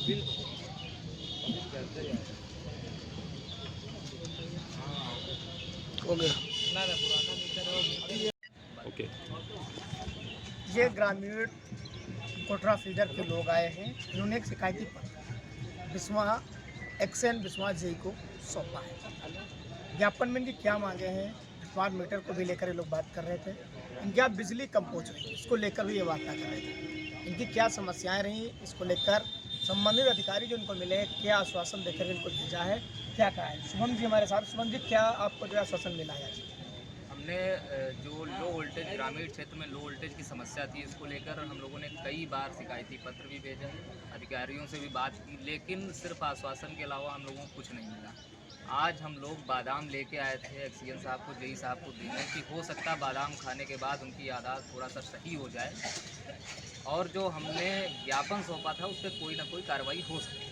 Okay. ये ग्रामीण कोटरा feeder के लोग आए हैं, इन्होंने एक शिकायती पत्र बिस्वा एक्सएन बिस्वा जी को सौंपा है। ज्ञापन में इनकी क्या मांगे हैं, स्मार्ट मीटर को भी लेकर ये लोग बात कर रहे थे। इनकी आप बिजली कम पहुँच रही है, इसको लेकर भी ये वार्ता कर रहे थे। इनकी क्या समस्याएं रही, इसको लेकर संबंधित अधिकारी जो इनको मिले, क्या आश्वासन देकर इनको भेजा है, क्या कहा है। शुभम जी हमारे साथ। शुभम जी, क्या आपको जो आश्वासन मिला है? हमने जो लो वोल्टेज ग्रामीण क्षेत्र में लो वोल्टेज की समस्या थी, इसको लेकर हम लोगों ने कई बार शिकायती पत्र भी भेजा, अधिकारियों से भी बात की, लेकिन सिर्फ आश्वासन के अलावा हम लोगों को कुछ नहीं मिला। आज हम लोग बादाम लेके आए थे एक्सीएन साहब को, जेई साहब को देने की, हो सकता है बादाम खाने के बाद उनकी यादाश्त थोड़ा सा सही हो जाए और जो हमने ज्ञापन सौंपा था उस पर कोई ना कोई कार्रवाई हो सके।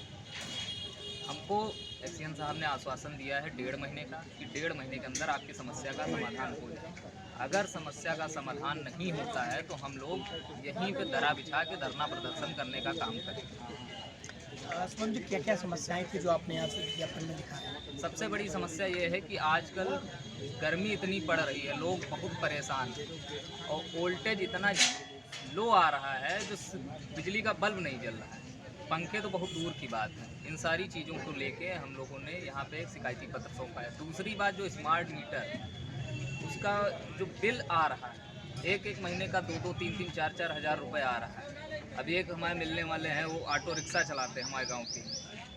हमको एक्सीएन साहब ने आश्वासन दिया है 1.5 महीने का, कि 1.5 महीने के अंदर आपकी समस्या का समाधान हो जाए। अगर समस्या का समाधान नहीं होता है तो हम लोग यहीं पे दरा बिछा के धरना प्रदर्शन करने का काम करेंगे। शुभम जी, क्या क्या समस्याएं थी जो आपने यहाँ से ज्ञापन में दिखाया? सबसे बड़ी समस्या ये है कि आजकल गर्मी इतनी पड़ रही है, लोग बहुत परेशान हैं और वोल्टेज इतना लो आ रहा है जो बिजली का बल्ब नहीं जल रहा है, पंखे तो बहुत दूर की बात है। इन सारी चीज़ों को लेके हम लोगों ने यहाँ पे एक शिकायती पत्र सौंपा है। दूसरी बात, जो स्मार्ट मीटर उसका जो बिल आ रहा है, एक महीने का 2-2, 3-3, 4-4 हज़ार रुपये आ रहा है। अभी एक हमारे मिलने वाले हैं, वो ऑटो रिक्शा चलाते हैं हमारे गांव के,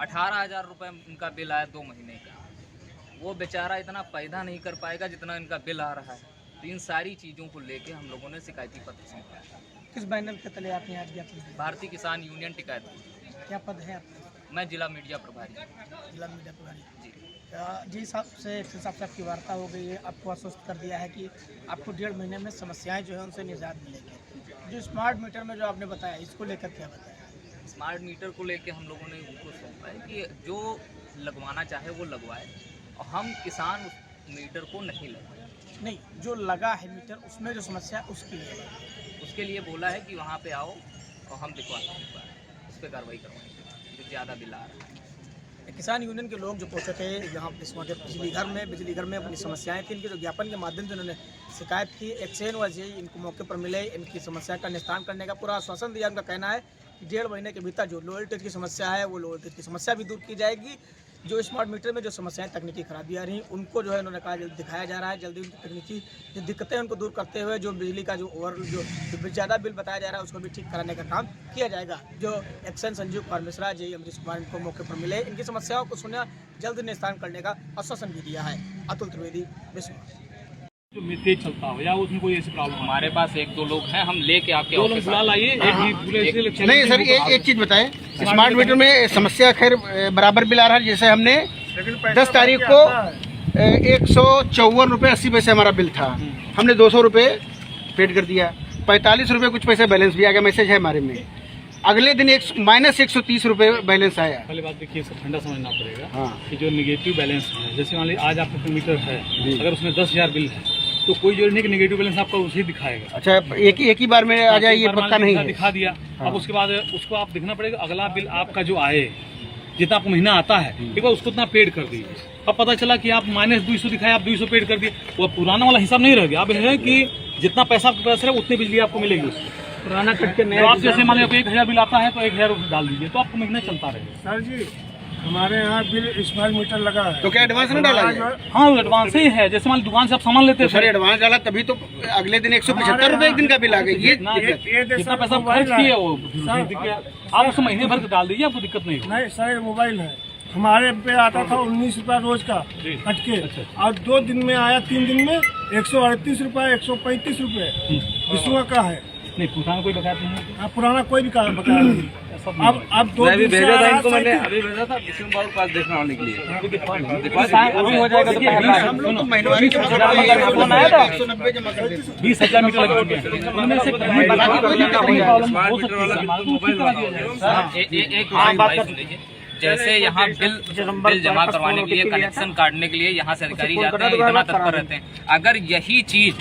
18,000 रुपये उनका बिल आया 2 महीने का। वो बेचारा इतना पैदा नहीं कर पाएगा जितना इनका बिल आ रहा है। तो इन सारी चीज़ों को लेके हम लोगों ने शिकायती पत्र सौंपा है। किस बैनर के तले आपने आज ज्ञापन दिया? भारतीय किसान यूनियन टिकैत। क्या पद है आपका? मैं जिला मीडिया प्रभारी। जिला मीडिया प्रभारी जी। जी साहब से आपकी वार्ता हो गई है, आपको आश्वस्त कर दिया है कि आपको 1.5 महीने में समस्याएं जो है उनसे निजात मिलेगी। जो स्मार्ट मीटर में जो आपने बताया, इसको लेकर क्या बताया? स्मार्ट मीटर को लेके हम लोगों ने उनको सौंपा है कि जो लगवाना चाहे वो लगवाए और हम किसान उस मीटर को नहीं लगवाए। नहीं, जो लगा है मीटर उसमें जो समस्या है उसके लिए बोला है कि वहाँ पे आओ और हम दिखवाते हैं, उस पर कार्रवाई करवाएंगे जो ज़्यादा बिल आ रहा है। किसान यूनियन के लोग जो पहुंचे थे यहाँ के बिजली घर में अपनी समस्याएं थी, इनके जो ज्ञापन के माध्यम से उन्होंने शिकायत की। एक्सएन व जेई इनको मौके पर मिले, इनकी समस्या का निस्तारण करने का पूरा आश्वासन दिया। उनका कहना है कि 1.5 महीने के भीतर जो लो वोल्टेज की समस्या है वो लो वोल्टेज की समस्या भी दूर की जाएगी। जो स्मार्ट मीटर में जो समस्याएं तकनीकी खराबी आ रही उनको जो है उन्होंने कहा जल्दी दिखाया जा रहा है। जल्दी उनकी तकनीकी जो दिक्कतें उनको दूर करते हुए जो बिजली का जो ज़्यादा बिल बताया जा रहा है उसको भी ठीक कराने का काम किया जाएगा। जो एक्सएन संजीव कुमार मिश्रा, जेई अमरीश कुमार इनको मौके पर मिले, इनकी समस्याओं को सुना, जल्द निस्तारण करने का आश्वासन भी दिया है। अतुल त्रिवेदी, विश्व। जो तेज चलता हो या उसमें कोई ऐसी प्रॉब्लम? हमारे पास 1-2 लोग हैं, हम लेके आपके दो लोग बुला लाइए। नहीं सर, एक चीज़ बताएं, स्मार्ट मीटर में समस्या खैर बराबर बिल आ रहा है। जैसे हमने 10 तारीख को 154 रुपये 80 पैसे हमारा बिल था, हमने 200 रुपये पेड कर दिया, 45 रुपये कुछ पैसे बैलेंस भी आ गया, मैसेज है हमारे में। अगले दिन -130 रुपये बैलेंस आया। पहले बात देखिए सर, ठंडा समझना पड़ेगा। हाँ। कि जो निगेटिव बैलेंस है, जैसे मान लीजिए आज आपका मीटर है, अगर उसमें 10,000 बिल है तो कोई जरूरी नहीं कि नेगेटिव बैलेंस आपका उसे दिखाएगा। अच्छा, एक ही बार में आ जाए ये पक्का नहीं है। दिखा दिया। हाँ। अब उसके बाद उसको आप देखना पड़ेगा, अगला बिल आपका जो आए, जितना आपको महीना आता है, एक बार उसको उतना पेड कर दीजिए। अब पता चला कि आप -200 दिखाए, आप 200 पेड कर दिए, वो पुराना वाला हिसाब नहीं रह गया। अब है कि जितना पैसा आपके पास है उतनी बिजली आपको मिलेगी। पुराना कट के नया, आप जैसे मान लीजिए 1,000 बिल आता है तो 1,000 रुपये डाल दीजिए, तो आपको महीना चलता रहेगा। सर जी, हमारे यहाँ बिल स्मार्ट मीटर लगा है, तो क्या एडवांस नहीं डाला? हाँ, एडवांस ही है। जैसे मान लीजिए दुकान से आप सामान लेते हैं सर, एडवांस डाला तभी तो अगले दिन 175 रुपये एक दिन का बिल आ गई। ये जितना पैसा खर्च किए वो आप उसे महीने भर डाल दीजिए, आपको दिक्कत नहीं होगी। नहीं सर, मोबाइल है हमारे पे आता था 19 रुपया रोज का हटके, और 2 दिन में आया, 3 दिन में 138 रुपया, 135 रुपये विश्व का है। नहीं, पुराना कोई बकाया नहीं है। पुराना कोई भी बकाया नहीं। अब 2 दिन से भेजा था इनको, मैंने अभी भेजा था विष्णु बाबू के पास देखने आने के लिए। अभी हो जाएगा तो हम लोग तो महीनवारी के 20,000 मीटर लग चुके हैं, उनमें से कहीं बता के कोई प्रॉब्लम हो सकती है। एक बात कर लीजिए, जैसे यहाँ बिल जमा करवाने के लिए, कनेक्शन काटने के लिए यहाँ से अधिकारी जाते हैं, इतना तत्पर रहते हैं। अगर यही चीज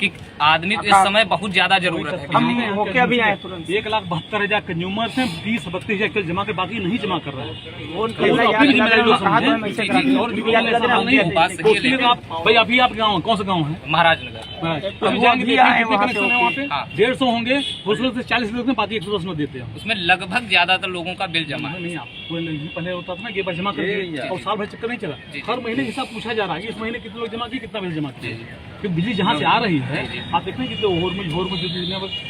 कि आदमी को इस समय बहुत ज्यादा जरूरत है। हम होके अभी आए तुरंत। 1,72,000 कंज्यूमर से 30-32,000 जमा के बाकी नहीं जमा कर रहे हैं। भाई अभी आप गाँव कौन सा गाँव है? महाराजनगर। अभी जाएंगे वहाँ पे 150 होंगे, उसमें से 40 लोग बाकी 110 में देते हैं। उसमें लगभग ज्यादातर लोगों का बिल जमा है। नहीं, आपको पहले होता था ना कि जमा कर दिए और साल भर चक्कर नहीं चला। हर महीने हिसाब पूछा जा रहा है, इस महीने कितने लोग जमा किए, कितना बिल जमा किए। क्योंकि बिजली जहाँ से आ रही है, आप देखते हैं कि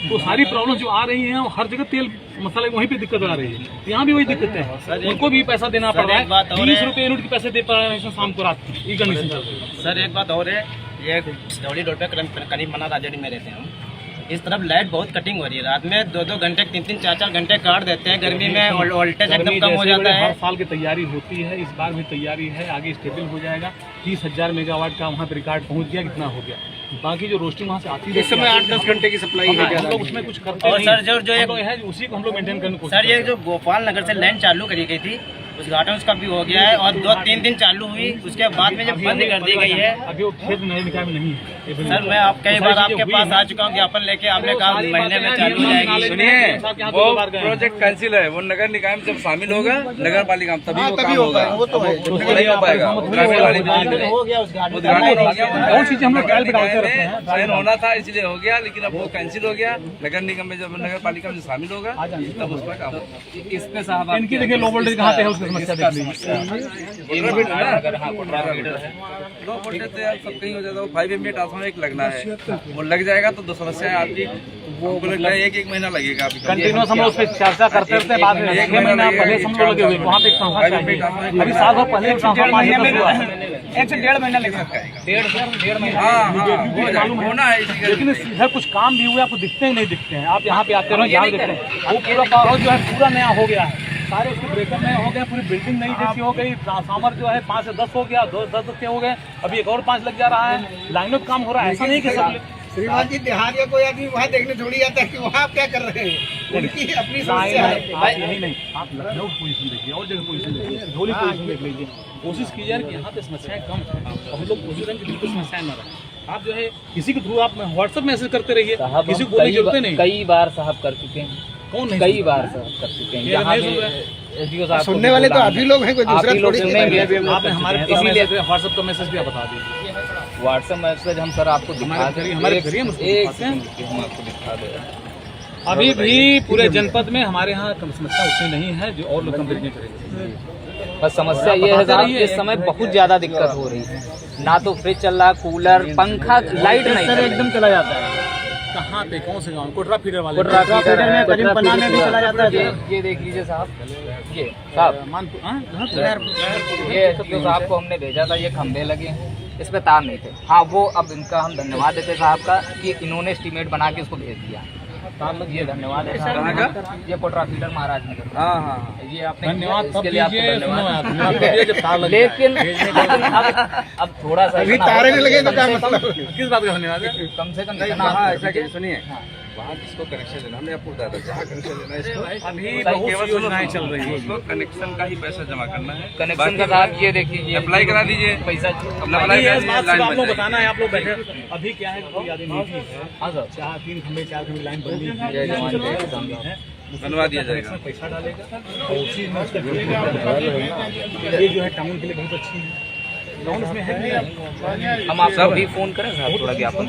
तो सारी प्रॉब्लम जो आ रही है, हर जगह तेल मसाले वहीं पे दिक्कत आ रही है। यहाँ भी वही दिक्कत है, उनको भी पैसा देना पड़ रहा है। 20 रुपए यूनिट के पैसे दे पा रहे हैं शाम को रात को। ये कंडीशन चल रही है। सर एक बात और है, ये दौड़ी रोड पे करीब मना राजड़ी में रहते हैं। इस तरफ लाइट बहुत कटिंग हो रही है, रात में 2-2 घंटे 3-3 4-4 घंटे काट देते हैं। गर्मी में वोल्टेज एकदम कम हो जाता है। हर साल की तैयारी होती है, इस बार भी तैयारी है, आगे स्टेबल हो जाएगा। 30,000 मेगावाट का वहाँ पे रिकॉर्ड पहुँच गया, कितना हो गया। बाकी जो रोस्टिंग वहाँ से आती है, इस समय 8-10 घंटे की सप्लाई है। हम लोग उसमें कुछ करते और सर जो है उसी को हम लोग मेंटेन करने को। सर ये जो गोपाल नगर से लाइन चालू करी गई थी, उद्घाटन उसका भी हो गया है और 2-3 दिन चालू हुई, उसके बाद में जब बंद कर दी गई है। अभी वो खेत नगर निकाय में नहीं है। सर मैं आप कई बार आपके पास आ चुका हूँ, ज्ञापन लेके आपने कहा महीने में चालू हो जाएगी। सुनिए, वो प्रोजेक्ट कैंसिल है। वो नगर निकाय में जब शामिल होगा नगर पालिका में तभी वो काम होगा। वो तो है, नहीं हो पाएगा। ग्रामीण वाली हो गया उद्घाटन बहुत चीजें हम लोग ट्रायल पे डालते रहते हैं। साइन होना था इसलिए हो गया, लेकिन अब वो कैंसिल हो गया। नगर निगम में जब नगर पालिका में शामिल होगा तब उसका काम होगा। इसमें साहब इनकी देखिए लो वोल्टेज कहाँ पे है, उसकी समस्या देख लीजिए। हाँ, लो वोल्टेज तो यार सब कहीं हो जाता है। 5 एमबी ट्रांसफार्मर एक लगना है, वो लग जाएगा तो 2 समस्याएं आपकी वो लगता है 1 महीना लगेगा। आपकी कंटिन्यूस हम लोग उस पर चर्चा करते रहते, बाद में 1 महीना पहले हम लोग लगे हुए वहाँ पे एक ट्रांसफार्मर चाहिए। अभी साल भर पहले एक ट्रांसफार्मर हुआ है, 1 से 1.5 महीना लगेगा। 1.5 महीना। हाँ होना है इसी का। लेकिन इधर कुछ काम भी हुए, आपको दिखते हैं नहीं दिखते हैं। आप यहाँ पे आते रहो, यहाँ देखते हैं वो पूरा पावर हाउस जो है पूरा नया हो गया है। सारे उसके ब्रेकर नए हो गए, पूरी बिल्डिंग नई जैसी हो गई। ट्रांसफार्मर जो है 5 से 10 हो गया, 10 के हो गए, अभी एक और 5 लग जा रहा है। लाइनों पे काम हो रहा है, ऐसा नहीं कि सब श्रीमान जी देहात या कोई आदमी वहाँ देखने थोड़ी आता है कि वहाँ आप क्या कर रहे हैं। उनकी अपनी समस्या है। यही नहीं, आप लखनऊ पोजीशन देखिए और जगह पोजीशन देखिए, धोली पोजीशन देख लीजिए। कोशिश कीजिए कि यहाँ पे समस्याएं कम है और हम लोग कोशिश करें कि बिल्कुल समस्याएं न रहे। आप जो है किसी के थ्रू आप व्हाट्सएप मैसेज करते रहिए, किसी को बोलने की जरूरत नहीं। कई बार साहब कर चुके हैं, कौन नहीं? कई बार साहब कर चुके हैं। यहाँ पे सुनने वाले तो आप ही लोग हैं, कोई दूसरा थोड़ी है। आपने हमारे इसीलिए व्हाट्सएप का मैसेज भी बता दीजिए। व्हाट्सएप मैसेज हम सर आपको दिखा दें, हमारे जरिए हम आपको दिखा दें। अभी भी पूरे जनपद में हमारे यहाँ समस्या उतनी नहीं है जो और लोग कंप्लीट नहीं करेंगे। बस समस्या ये है साहब, इस समय बहुत ज्यादा दिक्कत हो रही है। ना तो फ्रिज चल रहा, कूलर, पंखा, लाइट नहीं एकदम चला जाता है। कहाँ पे कौन से गाँव? कोटरा फीडर वाले कोटरा फीडर में करीब बनाने भी चला जाता है। ये देख लीजिए साहब, ये साहब ये जो साहब को हमने भेजा था, ये खंभे लगे हैं, इस पे तार नहीं थे। हाँ वो अब इनका हम धन्यवाद देते साहब का कि इन्होंने एस्टीमेट बना के इसको भेज दिया। ये धन्यवाद है साहब। ये कोटरा फीडर महाराज नगर। हाँ ये आपने धन्यवाद इसके लिए आपको धन्यवाद। धन्यवाद। लेकिन अब थोड़ा सा अभी तारे नहीं लगे तो क्या मतलब? किस बात का धन्यवाद है? कम से कम ऐसा क्या सुनिए, वहाँ जिसको कनेक्शन लेना हमने आपको बताया था, जहाँ कनेक्शन लेना है इसको अभी बहुत सी योजनाएं चल रही है, उसको कनेक्शन का ही पैसा जमा करना है। कनेक्शन का साहब ये देखिए, अप्लाई करा दीजिए, पैसा अपना अप्लाई करा दीजिए, लाइन आप बन लोग जाएगी। बताना है। आप लोग बैठे अभी क्या है, कोई आदमी नीति है। हाँ सर, 3 खंबे 4 खंबे लाइन बन रही है, बनवा दिया जाएगा। पैसा डालेगा और उसी में उसका ये जो है टाउन के लिए बहुत अच्छी है। टाउन इसमें है कि हम आपको अभी फोन करें साहब, थोड़ा ज्ञापन।